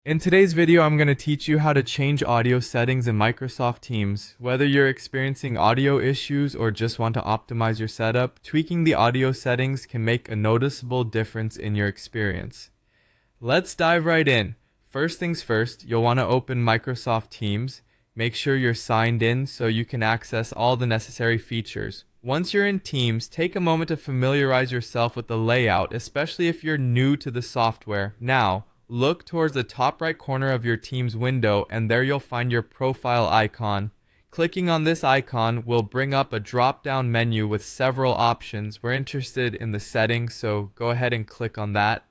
In today's video, I'm going to teach you how to change audio settings in Microsoft Teams. Whether you're experiencing audio issues or just want to optimize your setup, tweaking the audio settings can make a noticeable difference in your experience. Let's dive right in. First things first, you'll want to open Microsoft Teams. Make sure you're signed in so you can access all the necessary features. Once you're in Teams, take a moment to familiarize yourself with the layout, especially if you're new to the software. Now, look towards the top right corner of your Teams window and there you'll find your profile icon. Clicking on this icon will bring up a drop-down menu with several options. We're interested in the settings, so go ahead and click on that.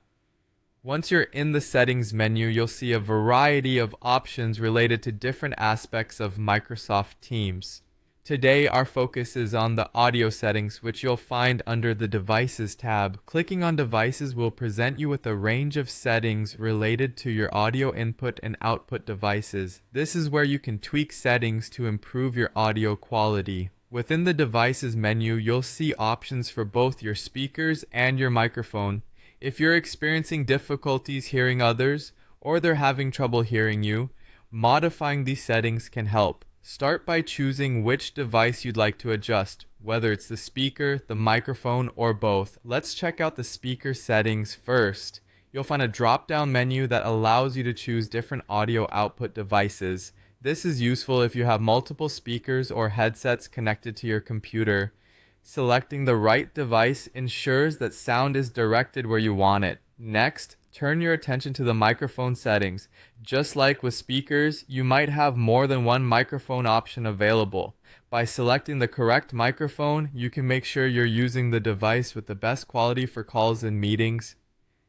Once you're in the settings menu, you'll see a variety of options related to different aspects of Microsoft Teams. Today, our focus is on the audio settings, which you'll find under the Devices tab. Clicking on Devices will present you with a range of settings related to your audio input and output devices. This is where you can tweak settings to improve your audio quality. Within the Devices menu, you'll see options for both your speakers and your microphone. If you're experiencing difficulties hearing others, or they're having trouble hearing you, modifying these settings can help. Start by choosing which device you'd like to adjust, whether it's the speaker, the microphone, or both. Let's check out the speaker settings first. You'll find a drop-down menu that allows you to choose different audio output devices. This is useful if you have multiple speakers or headsets connected to your computer. Selecting the right device ensures that sound is directed where you want it. Next, turn your attention to the microphone settings. Just like with speakers, you might have more than one microphone option available. By selecting the correct microphone, you can make sure you're using the device with the best quality for calls and meetings.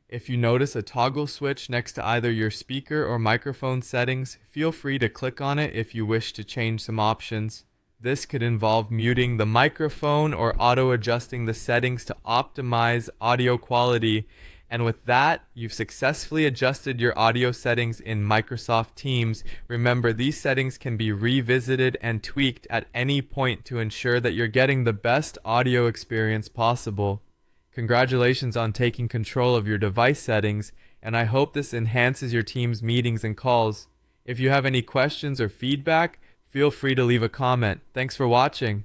If you notice a toggle switch next to either your speaker or microphone settings, feel free to click on it if you wish to change some options. This could involve muting the microphone or auto-adjusting the settings to optimize audio quality. And with that, you've successfully adjusted your audio settings in Microsoft Teams. Remember, these settings can be revisited and tweaked at any point to ensure that you're getting the best audio experience possible. Congratulations on taking control of your device settings, and I hope this enhances your team's meetings and calls. If you have any questions or feedback, feel free to leave a comment. Thanks for watching.